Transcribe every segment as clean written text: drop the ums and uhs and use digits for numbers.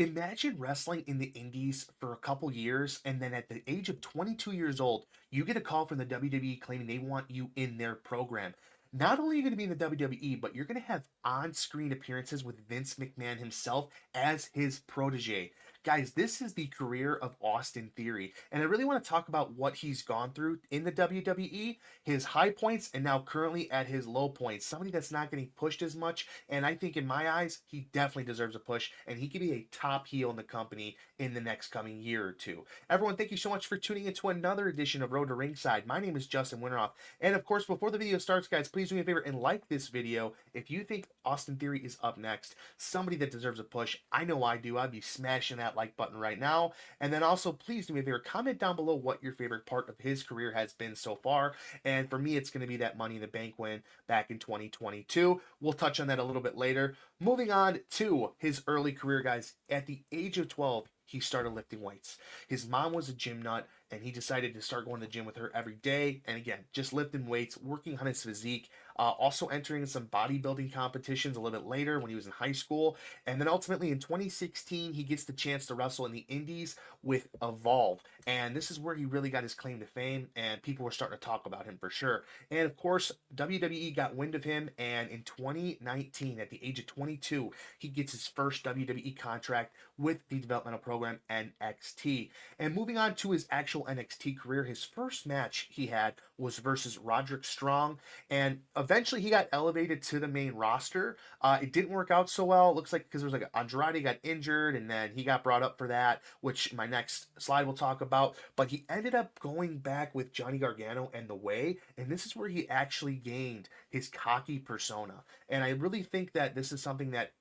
Imagine wrestling in the indies for a couple years, and then at the age of 22 years old, you get a call from the WWE claiming they want you in their program. Not only are you going to be in the WWE, but you're going to have on screen appearances with Vince McMahon himself as his protege. Guys, this is the career of Austin Theory, and I really want to talk about what he's gone through in the WWE, his high points, and now currently at his low points. Somebody that's not getting pushed as much, and I think in my eyes, he definitely deserves a push, and he could be a top heel in the company in the next coming year or two. Everyone, thank you so much for tuning into another edition of Road to Ringside. My name is Justin Winteroff, and of course, before the video starts, guys, please do me a favor and like this video if you think Austin Theory is up next, somebody that deserves a push. I know I do. I'd be smashing that like button right now. And then also, please do me a favor, comment down below what your favorite part of his career has been so far. And for me, it's going to be that Money in the Bank win back in 2022. We'll touch on that a little bit later. Moving on to his early career, guys. At the age of 12, he started lifting weights. His mom was a gym nut, and he decided to start going to the gym with her every day. And again, just lifting weights, working on his physique, also entering some bodybuilding competitions a little bit later when he was in high school. And then ultimately in 2016, he gets the chance to wrestle in the Indies with Evolve. And this is where he really got his claim to fame, and people were starting to talk about him for sure. And of course, WWE got wind of him, and in 2019, at the age of 22, he gets his first WWE contract with the developmental program NXT. And moving on to his actual NXT career, his first match he had was versus Roderick Strong, and eventually he got elevated to the main roster. It didn't work out so well. It looks like because there was like Andrade got injured, and then he got brought up for that, which my next slide will talk about. But he ended up going back with Johnny Gargano and The Way, and this is where he actually gained his cocky persona. And I really think that this is something that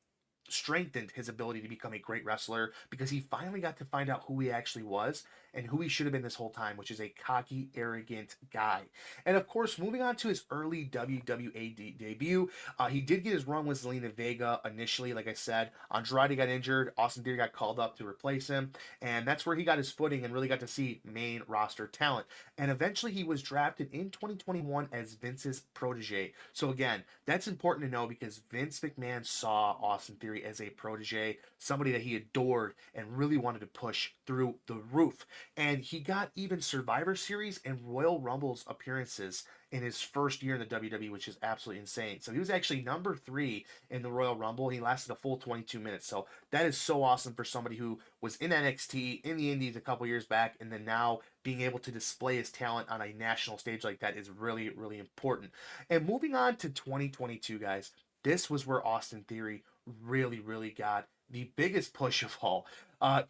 strengthened his ability to become a great wrestler because he finally got to find out who he actually was and who he should have been this whole time, which is a cocky, arrogant guy. And of course, moving on to his early WWE debut, he did get his run with Zelina Vega initially. Like I said, Andrade got injured, Austin Theory got called up to replace him, and that's where he got his footing and really got to see main roster talent. And eventually, he was drafted in 2021 as Vince's protege. So again, that's important to know because Vince McMahon saw Austin Theory as a protege, somebody that he adored and really wanted to push through the roof. And he got even Survivor Series and Royal Rumbles appearances in his first year in the WWE, which is absolutely insane. So he was actually number 3 in the Royal Rumble. He lasted a full 22 minutes. So that is so awesome for somebody who was in NXT, in the Indies a couple years back, and then now being able to display his talent on a national stage like that is really, really important. And moving on to 2022, guys, this was where Austin Theory really, really got the biggest push of all.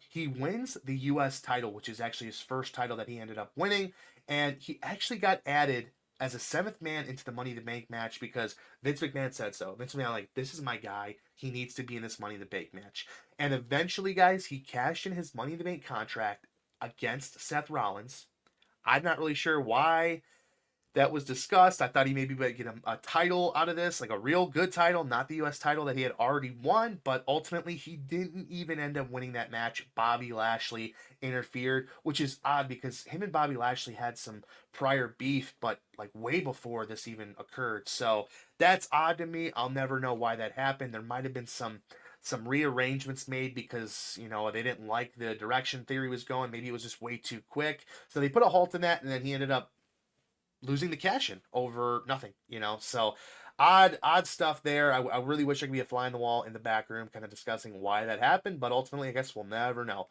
He wins the U.S. title, which is actually his first title that he ended up winning, and he actually got added as a 7th man into the Money in the Bank match because Vince McMahon said so. Vince McMahon, like, this is my guy. He needs to be in this Money in the Bank match. And eventually, guys, he cashed in his Money in the Bank contract against Seth Rollins. I'm not really sure why that was discussed. I thought he maybe would get a title out of this, like a real good title, not the U.S. title that he had already won, but ultimately he didn't even end up winning that match. Bobby Lashley interfered, which is odd because him and Bobby Lashley had some prior beef, but like way before this even occurred. So that's odd to me. I'll never know why that happened. There might have been some rearrangements made because they didn't like the direction Theory was going. Maybe it was just way too quick, so they put a halt in that, and then he ended up losing the cash in over nothing, So odd stuff there. I really wish I could be a fly on the wall in the back room kind of discussing why that happened, but ultimately I guess we'll never know.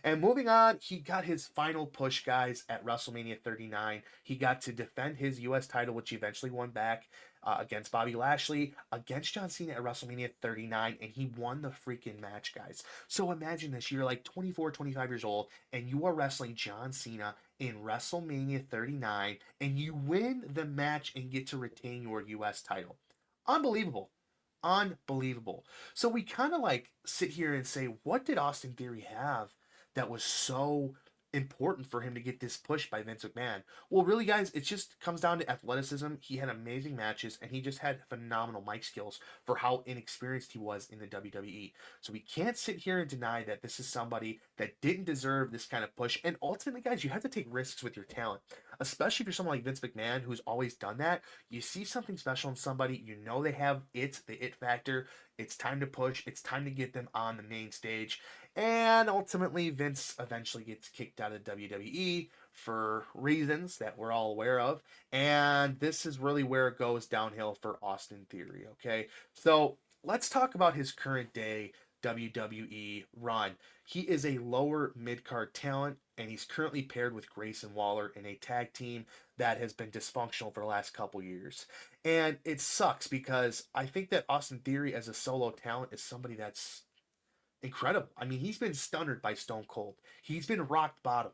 And moving on, he got his final push, guys, at WrestleMania 39. He got to defend his U.S. title, which he eventually won back against Bobby Lashley, against John Cena at WrestleMania 39, and he won the freaking match, guys. So imagine this, you're like 24, 25 years old, and you are wrestling John Cena in WrestleMania 39, and you win the match and get to retain your U.S. title. Unbelievable. Unbelievable. So we kind of like sit here and say, what did Austin Theory have that was so important for him to get this push by Vince McMahon? Well, really, guys, it just comes down to athleticism. He had amazing matches, and he just had phenomenal mic skills for how inexperienced he was in the WWE. So we can't sit here and deny that this is somebody that didn't deserve this kind of push. And ultimately, guys, you have to take risks with your talent. especially if you're someone like Vince McMahon who's always done that. You see something special in somebody, you know they have the it factor. It's time to push. It's time to get them on the main stage. And ultimately, Vince eventually gets kicked out of WWE for reasons that we're all aware of. And this is really where it goes downhill for Austin Theory, okay? So let's talk about his current day WWE run. He is a lower mid card talent, and he's currently paired with Grayson Waller in a tag team that has been dysfunctional for the last couple years. And it sucks because I think that Austin Theory as a solo talent is somebody that's incredible. I mean, he's been stunned by Stone Cold. He's been rock bottomed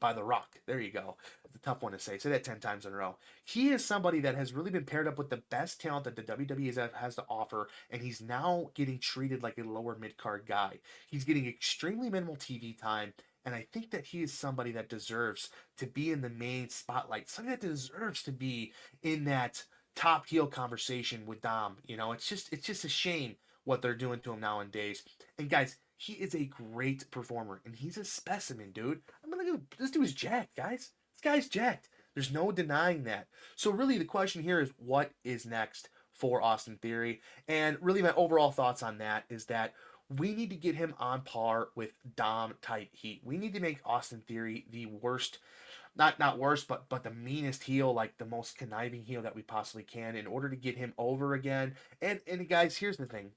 by The Rock. There you go. It's a tough one to say. Say that 10 times in a row. He is somebody that has really been paired up with the best talent that the WWE has to offer, and he's now getting treated like a lower mid card guy. He's getting extremely minimal TV time, and I think that he is somebody that deserves to be in the main spotlight, somebody that deserves to be in that top heel conversation with Dom. You know, it's just a shame what they're doing to him nowadays. And guys, he is a great performer, and he's a specimen, dude. I mean, look at this dude's jacked, guys. This guy's jacked. There's no denying that. So really, the question here is, what is next for Austin Theory? And really, my overall thoughts on that is that we need to get him on par with Dom type heat. We need to make Austin Theory the worst, not worst, but the meanest heel, like the most conniving heel that we possibly can, in order to get him over again. And guys, here's the thing.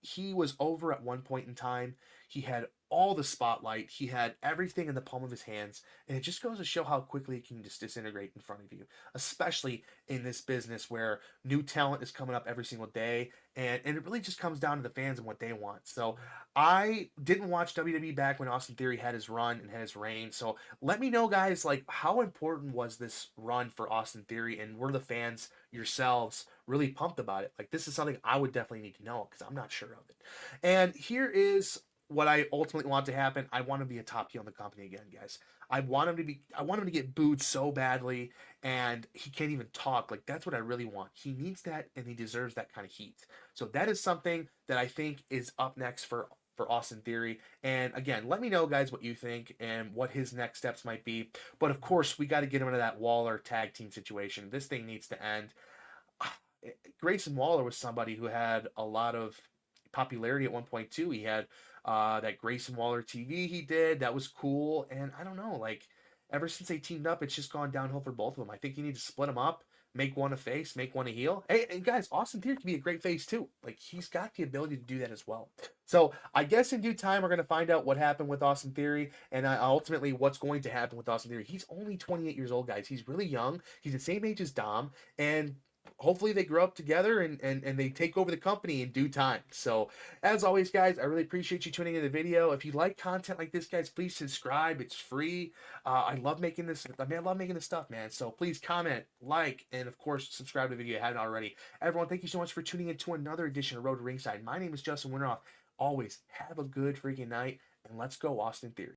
He was over at one point in time. He had all the spotlight. He had everything in the palm of his hands. And it just goes to show how quickly it can just disintegrate in front of you, especially in this business where new talent is coming up every single day. And it really just comes down to the fans and what they want. So I didn't watch WWE back when Austin Theory had his run and had his reign. So let me know, guys, like, how important was this run for Austin Theory? And were the fans yourselves really pumped about it? Like, this is something I would definitely need to know because I'm not sure of it. And here is what I ultimately want to happen. I want to be a top heel in the company again, guys. I want him to get booed so badly, and he can't even talk. Like, that's what I really want. He needs that, and he deserves that kind of heat. So that is something that I think is up next for Austin Theory. And again, let me know, guys, what you think and what his next steps might be. But of course, we got to get him into that Waller tag team situation. This thing needs to end. Grayson Waller was somebody who had a lot of popularity at one point too. He had that Grayson Waller TV he did. That was cool. And I don't know, like, ever since they teamed up, it's just gone downhill for both of them. I think you need to split them up, make one a face, make one a heel. Hey, and guys, Austin Theory can be a great face too. Like, he's got the ability to do that as well. So I guess in due time, we're going to find out what happened with Austin Theory, and ultimately what's going to happen with Austin Theory. He's only 28 years old, guys. He's really young. He's the same age as Dom, and hopefully they grow up together and they take over the company in due time. So as always, guys, I really appreciate you tuning in the video. If you like content like this, guys, please subscribe. It's free. I love making this. I mean, I love making this stuff, man. So please comment, like, and of course subscribe to the video if you haven't already. Everyone, thank you so much for tuning in to another edition of Road to Ringside. My name is Justin Winteroff. Always have a good freaking night, and let's go Austin Theory.